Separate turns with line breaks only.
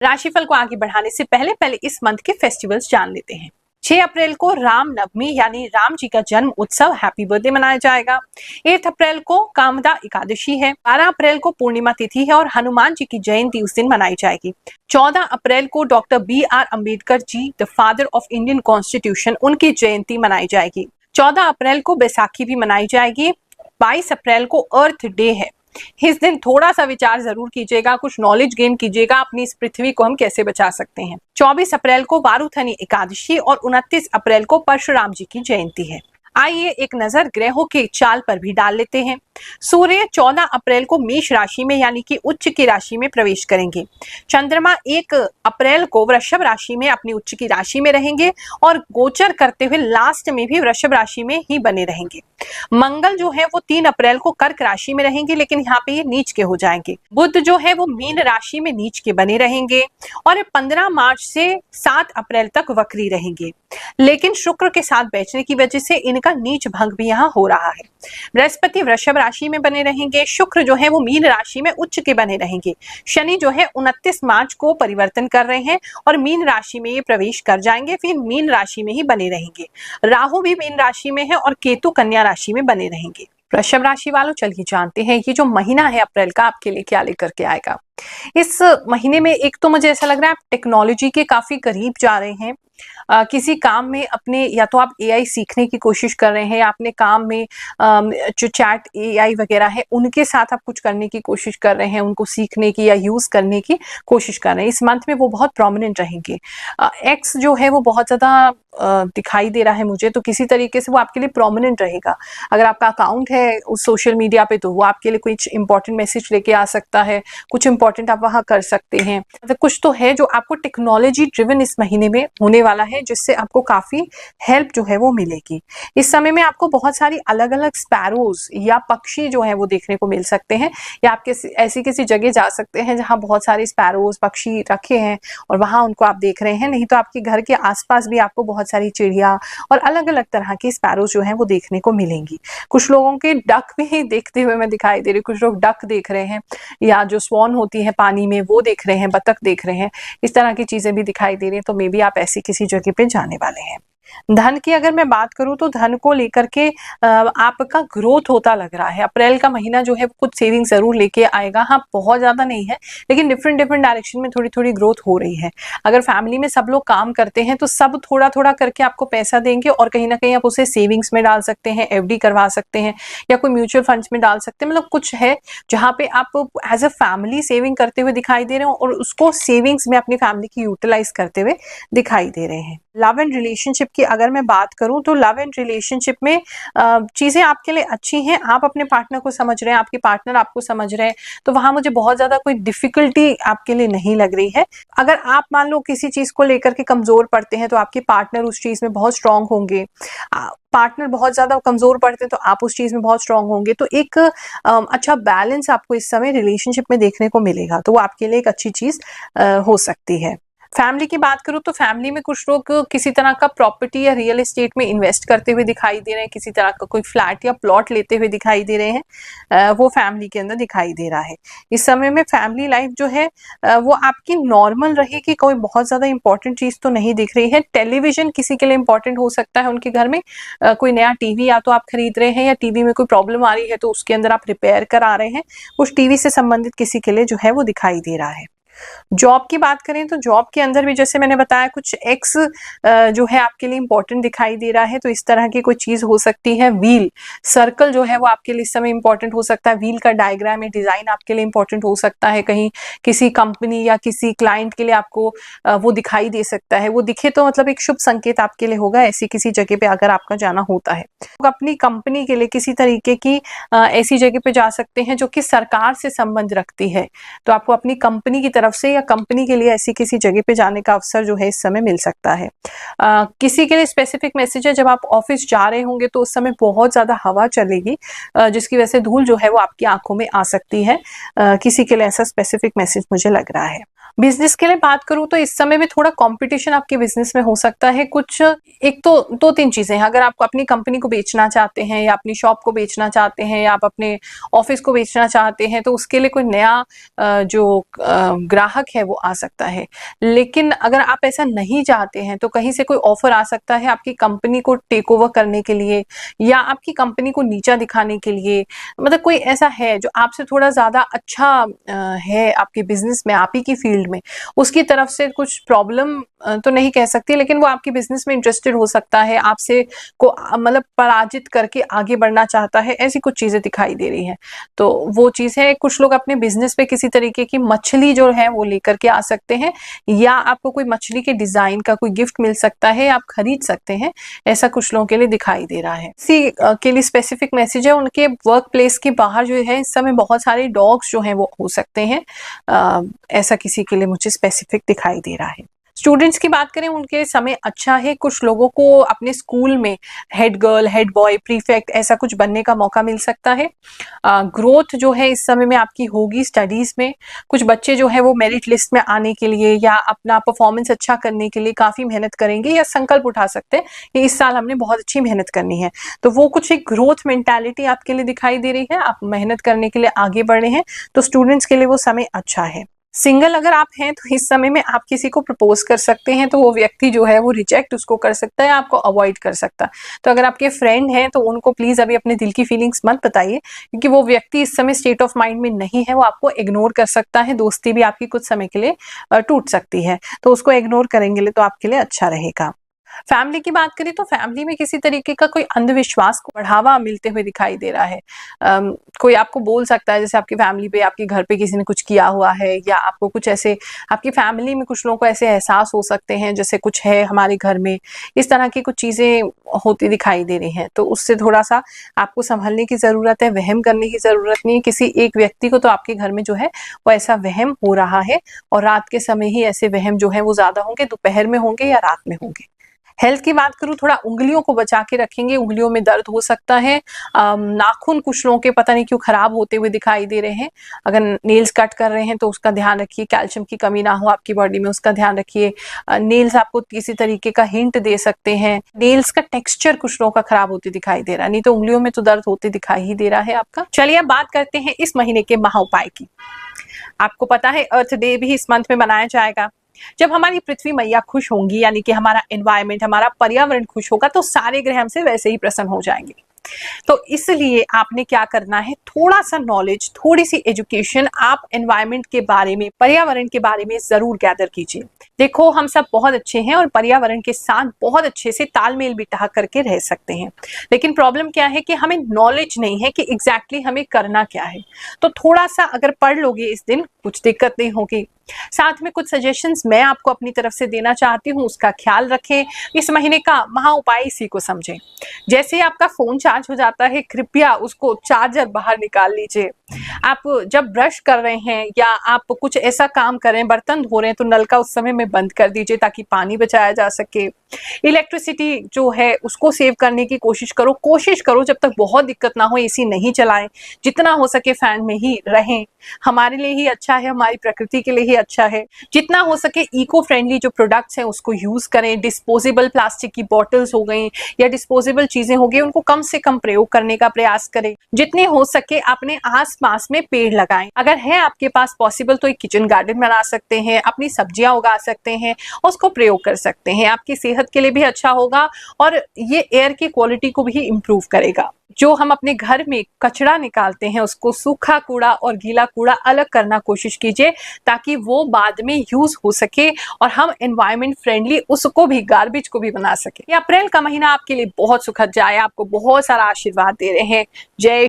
राशिफल को आगे बढ़ाने से पहले इस मंथ के फेस्टिवल्स जान लेते हैं। 6 अप्रैल को राम नवमी यानी राम जी का जन्म उत्सव हैप्पी बर्थडे मनाया जाएगा। 8 अप्रैल को कामदा एकादशी है। 12 अप्रैल को पूर्णिमा तिथि है और हनुमान जी की जयंती उस दिन मनाई जाएगी। 14 अप्रैल को doctor BR Ambedkar ji, the father of Indian constitution, उनकी जयंती मनाई जाएगी। 14 अप्रैल को बैसाखी भी मनाई जाएगी। 22 अप्रैल को अर्थ डे है। इस दिन थोड़ा सा विचार जरूर कीजिएगा, कुछ नॉलेज गेन कीजिएगा अपनी इस पृथ्वी को हम कैसे बचा सकते हैं। 24 अप्रैल को वारुथनी एकादशी और 29 अप्रैल को परशुराम जी की जयंती है। आइए एक नजर ग्रहों के चाल पर भी डाल लेते हैं। सूर्य 14 अप्रैल को मेष राशि में यानी कि उच्च की राशि में प्रवेश करेंगे। चंद्रमा 1 अप्रैल को वृषभ राशि में अपनी उच्च की राशि में रहेंगे और गोचर करते हुए लास्ट में भी वृषभ राशि में ही बने रहेंगे। मंगल जो है वो 3 अप्रैल को कर्क राशि में रहेंगे, लेकिन यहाँ पे ये नीच के हो जाएंगे। बुध जो है वो मीन राशि में नीच के बने रहेंगे और 15 मार्च से 7 अप्रैल तक वक्री रहेंगे, लेकिन शुक्र के साथ बैठने की वजह से इनका नीच भंग भी यहाँ हो रहा है। बृहस्पति वृषभ राशि में बने रहेंगे। शुक्र जो है वो मीन राशि में उच्च के बने रहेंगे। शनि जो है 29 मार्च को परिवर्तन कर रहे हैं और मीन राशि में ये प्रवेश कर जाएंगे, फिर मीन राशि में ही बने रहेंगे। राहु भी मीन राशि में है और केतु कन्या राशि में बने रहेंगे। वृषभ राशि वालों, चलिए जानते हैं ये जो महीना है अप्रैल का आपके लिए क्या लेकर के आएगा। इस महीने में एक तो मुझे ऐसा लग रहा है आप टेक्नोलॉजी के काफी करीब जा रहे हैं। किसी काम में अपने, या तो आप AI सीखने की कोशिश कर रहे हैं या अपने काम में जो चैट AI वगैरह है उनके साथ आप कुछ करने की कोशिश कर रहे हैं, उनको सीखने की या यूज करने की कोशिश कर रहे हैं। इस मंथ में वो बहुत प्रोमिनेंट रहेंगे। X जो है वो बहुत ज्यादा दिखाई दे रहा है मुझे, तो किसी तरीके से वो आपके लिए प्रोमिनेंट रहेगा। अगर आपका अकाउंट है उस सोशल मीडिया पे तो वो आपके लिए कुछ इंपॉर्टेंट मैसेज लेके आ सकता है, कुछ इंपॉर्टेंट आप वहां कर सकते हैं। मतलब कुछ तो है जो आपको टेक्नोलॉजी ड्रिवन इस महीने में होने वाला है, जिससे आपको काफी हेल्प जो है वो मिलेगी। इस समय में आपको बहुत सारी अलग अलग स्पैरोज या पक्षी जो है वो देखने को मिल सकते हैं, या आप ऐसी किसी जगह जा सकते हैं जहां बहुत सारे स्पैरोज पक्षी रखे हैं और वहां उनको आप देख रहे हैं। नहीं तो आपके घर के आसपास भी आपको बहुत सारी चिड़िया और अलग अलग तरह की स्पैरोज जो है वो देखने को मिलेंगी। कुछ लोगों के डक भी देखते हुए मैं दिखाई दे रही, कुछ लोग डक देख रहे हैं या जो स्वॉन होती है पानी में वो देख रहे हैं, बतख देख रहे हैं, इस तरह की चीजें भी दिखाई दे रही हैं। तो मे बी आप ऐसी किसी जगह पे जाने वाले हैं। धन की अगर मैं बात करूं तो धन को लेकर के आपका ग्रोथ होता लग रहा है। अप्रैल का महीना जो है कुछ सेविंग जरूर लेके आएगा। हाँ, बहुत ज्यादा नहीं है, लेकिन डिफरेंट डायरेक्शन में थोड़ी थोड़ी ग्रोथ हो रही है। अगर फैमिली में सब लोग काम करते हैं तो सब थोड़ा थोड़ा करके आपको पैसा देंगे और कहीं ना कहीं आप उसे सेविंग्स में डाल सकते हैं, FD करवा सकते हैं या कोई म्यूचुअल फंड्स में डाल सकते हैं। मतलब कुछ है जहाँ पे आप एज अ फैमिली सेविंग करते हुए दिखाई दे रहे हो और उसको सेविंग्स में अपनी फैमिली की यूटिलाइज करते हुए दिखाई दे रहे हैं। लव एंड रिलेशनशिप की अगर मैं बात करूं तो लव एंड रिलेशनशिप में चीजें आपके लिए अच्छी हैं। आप अपने पार्टनर को समझ रहे हैं, आपके पार्टनर आपको समझ रहे हैं, तो वहां मुझे बहुत ज्यादा कोई डिफिकल्टी आपके लिए नहीं लग रही है। अगर आप मान लो किसी चीज को लेकर के कमजोर पड़ते हैं तो आपके पार्टनर उस चीज में बहुत स्ट्रांग होंगे। पार्टनर बहुत ज्यादा कमजोर पड़ते हैं तो आप उस चीज में बहुत स्ट्रांग होंगे। तो एक अच्छा बैलेंस आपको इस समय रिलेशनशिप में देखने को मिलेगा, तो वो आपके लिए एक अच्छी चीज हो सकती है। फैमिली की बात करूं तो फैमिली में कुछ लोग किसी तरह का प्रॉपर्टी या रियल एस्टेट में इन्वेस्ट करते हुए दिखाई दे रहे हैं, किसी तरह का कोई फ्लैट या प्लॉट लेते हुए दिखाई दे रहे हैं, वो फैमिली के अंदर दिखाई दे रहा है। इस समय में फैमिली लाइफ जो है वो आपकी नॉर्मल रहेगी, कोई बहुत ज्यादा इंपॉर्टेंट चीज तो नहीं दिख रही है। टेलीविजन किसी के लिए इंपॉर्टेंट हो सकता है, उनके घर में कोई नया टीवी या तो आप खरीद रहे हैं या टीवी में कोई प्रॉब्लम आ रही है तो उसके अंदर आप रिपेयर करा रहे हैं, उस टीवी से संबंधित किसी के लिए जो है वो दिखाई दे रहा है। जॉब की बात करें तो जॉब के अंदर भी जैसे मैंने बताया कुछ एक्स जो है आपके लिए इंपॉर्टेंट दिखाई दे रहा है, तो इस तरह की कोई चीज हो सकती है। व्हील सर्कल जो है वो आपके लिए इस समय इंपॉर्टेंट हो सकता है। व्हील का डायग्राम या डिजाइन आपके लिए इंपॉर्टेंट हो सकता है। कहीं किसी कंपनी या किसी क्लाइंट के लिए आपको वो दिखाई दे सकता है। वो दिखे तो मतलब एक शुभ संकेत आपके लिए होगा ऐसी किसी जगह पे अगर आपका जाना होता है। तो अपनी कंपनी के लिए किसी तरीके की ऐसी जगह पे जा सकते हैं जो कि सरकार से संबंध रखती है, तो आपको अपनी कंपनी की तरफ से या कंपनी के लिए ऐसी किसी जगह पे जाने का अवसर जो है इस समय मिल सकता है। किसी के लिए स्पेसिफिक मैसेज है, जब आप ऑफिस जा रहे होंगे तो उस समय बहुत ज्यादा हवा चलेगी जिसकी वजह से धूल जो है वो आपकी आंखों में आ सकती है। किसी के लिए ऐसा स्पेसिफिक मैसेज मुझे लग रहा है। बिजनेस के लिए बात करूं तो इस समय में थोड़ा कंपटीशन आपके बिजनेस में हो सकता है। कुछ एक तो दो तीन चीजें हैं। अगर आप अपनी कंपनी को बेचना चाहते हैं या अपनी शॉप को बेचना चाहते हैं या आप अपने ऑफिस को बेचना चाहते हैं तो उसके लिए कोई नया जो ग्राहक है वो आ सकता है। लेकिन अगर आप ऐसा नहीं चाहते हैं तो कहीं से कोई ऑफर आ सकता है आपकी कंपनी को टेक ओवर करने के लिए या आपकी कंपनी को नीचा दिखाने के लिए। मतलब कोई ऐसा है जो आपसे थोड़ा ज्यादा अच्छा है आपके बिजनेस में, आप ही की फील्ड में, उसकी तरफ से कुछ प्रॉब्लम तो नहीं कह सकती, लेकिन वो आपके बिजनेस में इंटरेस्टेड हो सकता है, आपसे को मतलब पराजित करके आगे बढ़ना चाहता है। ऐसी कुछ चीजें दिखाई दे रही हैं। तो वो चीज है, कुछ लोग अपने बिजनेस पे किसी तरीके की मछली जो है वो लेकर के आ सकते हैं या आपको कोई मछली के डिजाइन का कोई गिफ्ट मिल सकता है, आप खरीद सकते हैं। ऐसा कुछ लोगों के लिए दिखाई दे रहा है। इसी के लिए स्पेसिफिक मैसेज है, उनके वर्क प्लेस के बाहर जो है इस समय बहुत सारे डॉग्स जो हैं वो हो सकते हैं। ऐसा किसी के लिए मुझे स्पेसिफिक दिखाई दे रहा है। स्टूडेंट्स की बात करें, उनके समय अच्छा है। कुछ लोगों को अपने स्कूल में head girl, head boy, prefect ऐसा कुछ बनने का मौका मिल सकता है। ग्रोथ जो है इस समय में आपकी होगी स्टडीज में। कुछ बच्चे जो है वो मेरिट लिस्ट में आने के लिए या अपना परफॉर्मेंस अच्छा करने के लिए काफी मेहनत करेंगे या संकल्प उठा सकते हैं कि इस साल हमने बहुत अच्छी मेहनत करनी है। तो वो कुछ एक ग्रोथ मेंटालिटी आपके लिए दिखाई दे रही है, आप मेहनत करने के लिए आगे बढ़ रहे हैं। तो स्टूडेंट्स के लिए वो समय अच्छा है। सिंगल अगर आप हैं तो इस समय में आप किसी को प्रपोज कर सकते हैं, तो वो व्यक्ति जो है वो रिजेक्ट उसको कर सकता है, आपको अवॉइड कर सकता है। तो अगर आपके फ्रेंड हैं तो उनको प्लीज अभी अपने दिल की फीलिंग्स मत बताइए, क्योंकि वो व्यक्ति इस समय स्टेट ऑफ माइंड में नहीं है, वो आपको इग्नोर कर सकता है। दोस्ती भी आपकी कुछ समय के लिए टूट सकती है, तो उसको इग्नोर करेंगे तो आपके लिए अच्छा रहेगा। फैमिली की बात करें तो फैमिली में किसी तरीके का कोई अंधविश्वास को बढ़ावा मिलते हुए दिखाई दे रहा है। कोई आपको बोल सकता है, जैसे आपकी फैमिली पे, आपके घर पे किसी ने कुछ किया हुआ है, या आपको कुछ ऐसे, आपकी फैमिली में कुछ लोगों को ऐसे एहसास हो सकते हैं जैसे कुछ है हमारे घर में, इस तरह की कुछ चीजें होती दिखाई दे रही हैं। तो उससे थोड़ा सा आपको संभलने की जरूरत है, वहम करने की जरूरत नहीं है। किसी एक व्यक्ति को तो आपके घर में जो है वो ऐसा वहम हो रहा है, और रात के समय ही ऐसे वहम जो है वो ज्यादा होंगे, दोपहर में होंगे या रात में होंगे। हेल्थ की बात करूं, थोड़ा उंगलियों को बचा के रखेंगे, उंगलियों में दर्द हो सकता है। नाखून कुछ लोगों के पता नहीं क्यों खराब होते हुए दिखाई दे रहे हैं। अगर नेल्स कट कर रहे हैं तो उसका ध्यान रखिए, कैल्शियम की कमी ना हो आपकी बॉडी में, उसका ध्यान रखिए। नेल्स आपको किसी तरीके का हिंट दे सकते हैं। नेल्स का टेक्सचर कुछ लोगों का खराब होते दिखाई दे रहा है, नहीं तो उंगलियों में तो दर्द होते दिखाई ही दे रहा है आपका। चलिए अब बात करते हैं इस महीने के महा उपाय की। आपको पता है अर्थ डे भी इस मंथ में मनाया जाएगा। जब हमारी पृथ्वी मैया खुश होंगी, यानी कि हमारा एनवायरमेंट, हमारा पर्यावरण खुश होगा, तो सारे ग्रह हमसे वैसे ही प्रसन्न हो जाएंगे। तो इसलिए आपने क्या करना है, थोड़ा सा नॉलेज, थोड़ी सी एजुकेशन आप एनवायरमेंट के बारे में, पर्यावरण के बारे में जरूर गैदर कीजिए। देखो हम सब बहुत अच्छे हैं और पर्यावरण के साथ बहुत अच्छे से तालमेल बिठा करके रह सकते हैं, लेकिन प्रॉब्लम क्या है कि हमें नॉलेज नहीं है कि एग्जैक्टली हमें करना क्या है। तो थोड़ा सा अगर पढ़ लोगे इस दिन, कुछ दिक्कत नहीं होगी। साथ में कुछ सजेशंस मैं आपको अपनी तरफ से देना चाहती हूँ, उसका ख्याल रखें। इस महीने का महा उपाय इसी को समझें। जैसे ही आपका फोन चार्ज हो जाता है, कृपया उसको चार्जर बाहर निकाल लीजिए। आप जब ब्रश कर रहे हैं या आप कुछ ऐसा काम कर रहे हैं, बर्तन धो रहे हैं, तो नल का उस समय में बंद कर दीजिए ताकि पानी बचाया जा सके। इलेक्ट्रिसिटी जो है उसको सेव करने की कोशिश करो जब तक बहुत दिक्कत ना हो एसी नहीं चलाएं, जितना हो सके फैन में ही रहें। हमारे लिए ही अच्छा है, हमारी प्रकृति के लिए ही अच्छा है। जितना हो सके इको फ्रेंडली जो प्रोडक्ट्स हैं उसको यूज करें। डिस्पोजेबल प्लास्टिक की बॉटल्स हो गई या डिस्पोजेबल चीजें हो गई, उनको कम से कम प्रयोग करने का प्रयास करें। जितने हो सके अपने आसपास में पेड़ लगाएं। अगर है आपके पास पॉसिबल तो एक किचन गार्डन बना सकते हैं, अपनी सब्जियां उगा सकते हैं, उसको प्रयोग कर सकते हैं। आपकी सेहत के लिए भी अच्छा होगा और ये एयर की क्वालिटी को भी इम्प्रूव करेगा। जो हम अपने घर में कचरा निकालते हैं उसको सूखा कूड़ा और गीला कूड़ा अलग करना कोशिश कीजिए, ताकि वो बाद में यूज हो सके और हम एनवायरमेंट फ्रेंडली उसको भी, गार्बेज को भी बना सके। ये अप्रैल का महीना आपके लिए बहुत सुखद जाए, आपको बहुत सारा आशीर्वाद दे रहे हैं। जय